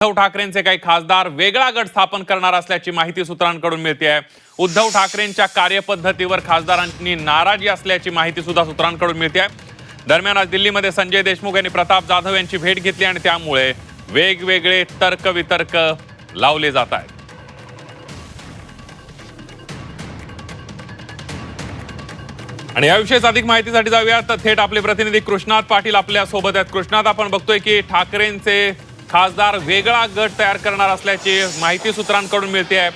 उद्धव ठाकरेंचे काही खासदार वेगळा गट स्थापन करणार असल्याची माहिती सूत्रांकडून मिळते आहे। उद्धव ठाकरेंच्या कार्यपद्धतीवर खासदारांनी नाराजी असल्याची माहिती सुद्धा सूत्रांकडून मिळते आहे। दरम्यान आज दिल्लीमध्ये संजय देशमुख यांनी प्रताप जाधव यांची भेट घेतली आणि त्यामुळे वेगवेगळे तर्कवितर्क लावले जात आहेत। आणि याविषयी अधिक माहितीसाठी जाऊया तर थेट आपले प्रतिनिधी कृष्णात पाटील आपल्या सोबत आहेत। कृष्णात, आपण बघतोय की ठाकरेंचे खासदार वेगळा गट तयार करणार असल्याची माहिती सूत्रांकडून मिळते आहे।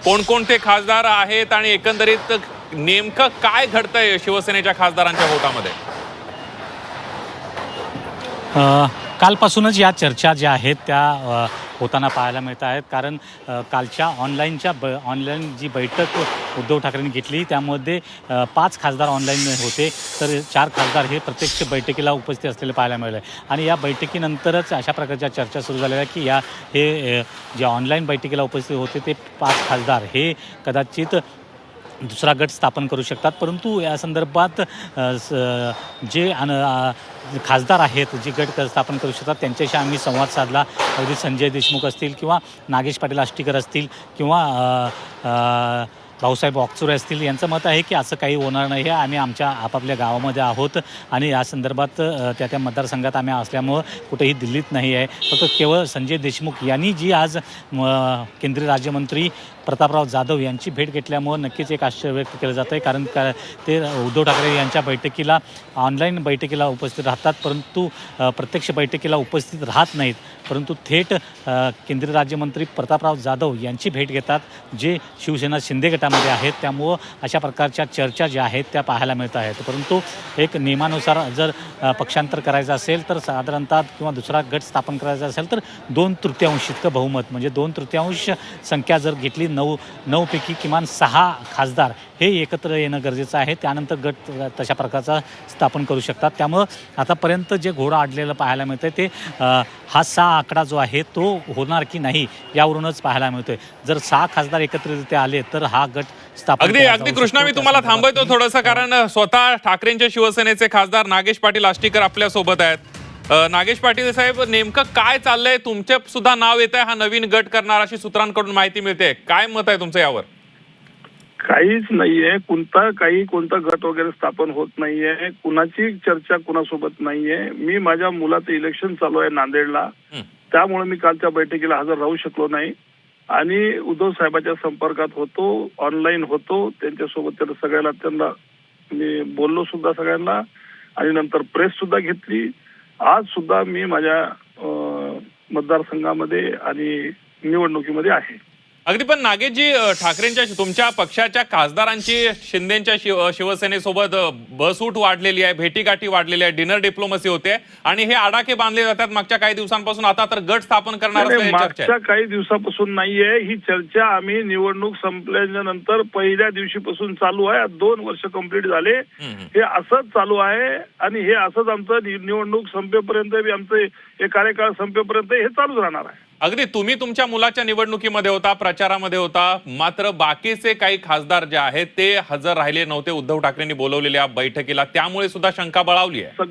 कोणकोणते खासदार आहेत आणि एकंदरीत नेमकं काय घडतंय शिवसेनेच्या खासदारांच्या गोटामध्ये? कालपासूनच या चर्चा ज्या आहेत त्या होताना पाहायला मिळत आहेत। कारण कालच्या ऑनलाईन जी बैठक उद्धव ठाकरेंनी घेतली त्यामध्ये 5 खासदार ऑनलाईन होते, तर 4 खासदार हे प्रत्यक्ष बैठकीला उपस्थित असलेले पाहायला मिळाले। आणि या बैठकीनंतरच अशा प्रकारच्या चर्चा सुरू झालेल्या की हे जे ऑनलाईन बैठकीला उपस्थित होते ते 5 खासदार हे कदाचित दुसरा गट स्थापन करू शकतात। परंतु या संदर्भात जे खासदार आहेत जे गट स्थापन करू शकतात त्यांच्याशी आम्ही संवाद साधला। अगदी संजय देशमुख असतील किंवा नागेश पाटील आष्टीकर असतील किंवा भाऊसाहेब वागचुरे असतील, यांचं मत आहे की असं काही होणार नाही आहे। आम्ही आमच्या आपापल्या गावामध्ये आहोत आणि या संदर्भात त्या मतदारसंघात आम्ही असल्यामुळं कुठेही दिल्लीत नाही आहे। फक्त केवळ संजय देशमुख यांनी जी आज केंद्रीय राज्यमंत्री प्रतापराव जाधव यांची भेट घेतल्यामुळं नक्कीच एक आश्चर्य व्यक्त केलं जातं आहे। कारण ते उद्धव ठाकरे यांच्या बैठकीला ऑनलाईन बैठकीला उपस्थित राहतात, परंतु प्रत्यक्ष बैठकीला उपस्थित राहत नाहीत, परंतु थेट केंद्रीय राज्यमंत्री प्रतापराव जाधव यांची भेट घेतात जे शिवसेना शिंदे गटामध्ये आहेत। त्यामुळं अशा प्रकारच्या चर्चा ज्या आहेत त्या पाहायला मिळत आहेत। परंतु एक नियमानुसार जर पक्षांतर करायचं असेल तर साधारणतः किंवा दुसरा गट स्थापन करायचा असेल तर 2/3 इतकं बहुमत, म्हणजे 2/3 संख्या जर घेतली, 9 पैकी किमान 6 खासदार हे एकत्र येणं गरजेचं आहे, त्यानंतर गट तशा प्रकारचा स्थापन करू शकतात। त्यामुळं आतापर्यंत जे घोडं अडलेलं पाहायला मिळतं ते हा 6 आकडा जो आहे तो होणार की नाही यावरूनच पाहायला मिळतोय। जर 6 खासदार एकत्रितरित्या आले तर हा गट स्थापन अगदी कृष्णा, मी तुम्हाला थांबवतो थोडंसं, कारण स्वतः ठाकरेंच्या शिवसेनेचे खासदार नागेश पाटील आष्टीकर आपल्या सोबत आहेत। नागेश पाटील साहेब, नेमकं काय चाललंय? तुमचे सुद्धा नाव येत आहे हा नवीन गट करणार अशी सूत्रांकडून माहिती मिळते, काय मत आहे तुमचं यावर? काहीच नाहीये, कोणता गट वगैरे स्थापन होत नाहीये, कुणाची चर्चा कुणासोबत नाहीये। मी माझ्या मुलाचं इलेक्शन चालू आहे नांदेडला, त्यामुळे मी कालच्या बैठकीला हजर राहू शकलो नाही आणि उद्धव साहेबांच्या संपर्कात होतो, ऑनलाईन होतो, त्यांच्यासोबत त्यांना मी बोललो सुद्धा सगळ्यांना आणि नंतर प्रेस सुद्धा घेतली। आज सुद्धा मी माझ्या मतदारसंघामध्ये आणि निवडणुकीमध्ये आहे। अगदी, पण नागेशजी, ठाकरेंच्या तुमच्या पक्षाच्या खासदारांची शिंदेच्या शिवसेनेसोबत बसूट वाढलेली आहे, भेटीगाठी वाढलेली आहे, डिनर डिप्लोमसी होते आणि हे आडाखे बांधले जातात मागच्या काही दिवसांपासून। आता तर गट स्थापन करणार असल्याची चर्चा मागच्या काही दिवसापासून नाहीये ही चर्चा, आम्ही निवडणूक संपल्याच्या नंतर पहिल्या दिवशीपासून चालू आहे। 2 वर्ष कंप्लीट झाले, हे असंच चालू आहे आणि हे असंच आमचं निवडणूक संपेपर्यंत, आमचं हे कार्यकाळ संपेपर्यंत हे चालूच राहणार आहे। अगदी, तुम्ही तुमच्या मुलाच्या निवडणुकीमध्ये होता, प्रचारामध्ये होता, मात्र बाकीचे काही खासदार जे आहेत ते हजर राहिले नव्हते उद्धव ठाकरेंनी बोलवलेल्या बैठकीला, त्यामुळे सुद्धा शंका बळावली आहे।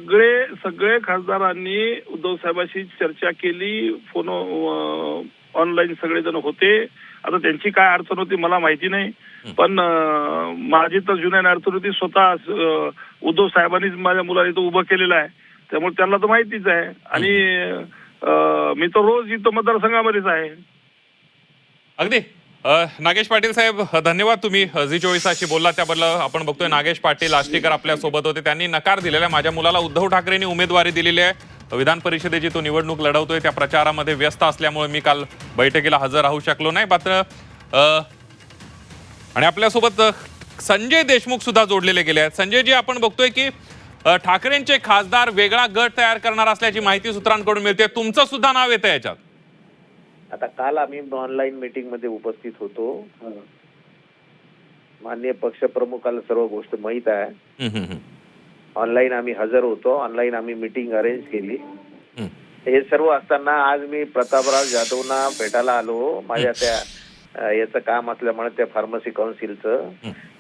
सगळे खासदारांनी उद्धव साहेबांशी चर्चा केली, फोन ऑनलाईन सगळेजण होते। आता त्यांची काय अडचण होती मला माहिती नाही, पण माझी तर जुन्या अडचण होती, स्वतः उद्धव साहेबांनीच माझ्या मुलाला इथं उभं केलेलं आहे, त्यामुळे त्यांना तर माहितीच आहे आणि मी तर रोज इथं मतदारसंघामध्येच आहे। अगदी, नागेश पाटील साहेब, धन्यवाद, तुम्ही झी24शी बोलला त्याबद्दल। आपण बघतोय नागेश पाटील आष्टीकर आपल्या सोबत होते, त्यांनी नकार दिलेला आहे। माझ्या मुलाला उद्धव ठाकरेंनी उमेदवारी दिलेली आहे, विधान परिषदेची तो निवडणूक लढवतोय, त्या प्रचारामध्ये व्यस्त असल्यामुळे मी काल बैठकीला हजर राहू शकलो नाही। मात्र आणि आपल्यासोबत संजय देशमुख सुद्धा जोडलेले गेले आहेत। संजयजी, आपण बघतोय की ठाकरेंचे खासदार वेगळा गट तयार करणार असल्याची माहिती सूत्रांकडून मिळते, तुमचं सुद्धा नाव येतं याच्यात। आता काल आम्ही ऑनलाईन मीटिंग मध्ये उपस्थित होतो, माननीय पक्षप्रमुखाला सर्व गोष्ट माहित आहे। ऑनलाईन आम्ही हजर होतो, ऑनलाईन आम्ही मीटिंग अरेंज केली। हे सर्व असताना आज मी प्रतापराव जाधवना भेटायला आलो, माझ्या त्या याचं काम असल्यामुळे त्या फार्मसी काउन्सिलचं,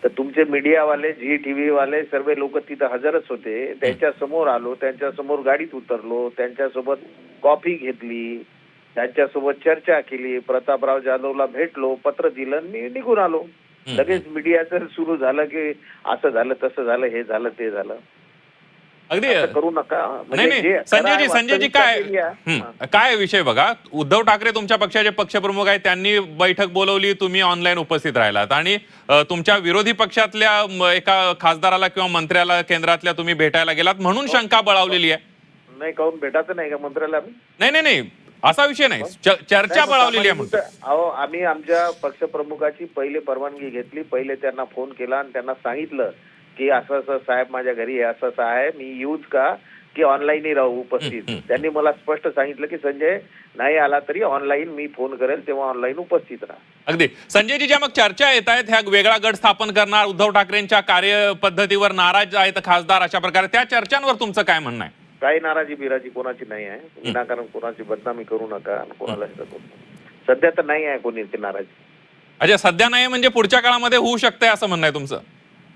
तर तुमचे मीडियावाले, झी टीव्ही वाले सर्व लोक तिथं हजरच होते। त्यांच्या समोर आलो, त्यांच्या समोर गाडीत उतरलो, त्यांच्यासोबत कॉफी घेतली, त्यांच्यासोबत चर्चा केली, प्रतापराव जाधवला भेटलो, पत्र दिलं आणि मी निघून आलो. लगेच मीडियाचं सुरू झालं की असं झालं, तसं झालं, हे झालं, ते झालं. अगदी असं करू नका. नाही नाही संजयजी काय विषय बघा, उद्धव ठाकरे तुमच्या पक्षाचे पक्षप्रमुख आहेत, त्यांनी बैठक बोलवली, तुम्ही ऑनलाईन उपस्थित राहिलात आणि तुमच्या विरोधी पक्षातल्या एका खासदाराला किंवा मंत्र्याला केंद्रातल्या तुम्ही भेटायला गेलात म्हणून शंका बळावलेली आहे. नाही, काहून भेटायचं नाही का मंत्र्याला? नाही नाही असा विषय नाही, चर्चा बळावलेली आहे म्हणतो. अहो, आम्ही आमच्या पक्षप्रमुखाची पहिले परवानगी घेतली, पहिले त्यांना फोन केला आणि त्यांना सांगितलं की असं असं साहेब माझ्या घरी आहे, असं असं आहे, मी येऊच का की ऑनलाईनही राहू उपस्थित? त्यांनी मला स्पष्ट सांगितलं की संजय नाही आला तरी ऑनलाईन मी फोन करेल, तेव्हा ऑनलाईन उपस्थित राहा. अगदी संजयजी, ज्या मग चर्चा येत आहेत, ह्या वेगळा गट स्थापन करणार, उद्धव ठाकरेंच्या कार्यपद्धतीवर नाराज आहेत खासदार, अशा प्रकारे त्या चर्चांवर तुमचं काय म्हणणं आहे? काही नाराजी बिराजी कोणाची नाही आहे, विनाकारण कोणाची बदनामी करू नका आणि कोणाला हे करू नका. सध्या तर नाही आहे कोणी ती नाराजी. अच्छा, सध्या नाही म्हणजे पुढच्या काळामध्ये होऊ शकते असं म्हणणं आहे तुमचं?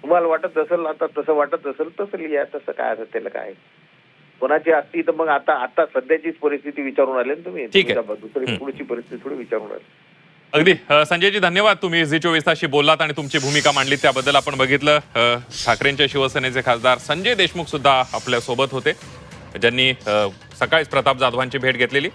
तुम्हाला वाटत असेल, आता तसं वाटत असेल तसं लिहा, तसं काय असेल त्याला काय. कोणाची असती तर मग आता सध्याचीच परिस्थिती विचारून आले ना तुम्ही. ठीक आहे. दुसरी पुढची परिस्थिती थोडी विचारून आली. अगदी संजयजी, धन्यवाद. तुम्ही झी 24 तासशी बोललात आणि तुमची भूमिका मांडली त्याबद्दल. आपण बघितलं ठाकरेंच्या शिवसेनेचे खासदार संजय देशमुख सुद्धा आपल्या सोबत होते, ज्यांनी सकाळीच प्रताप जाधवांची भेट घेतलेली.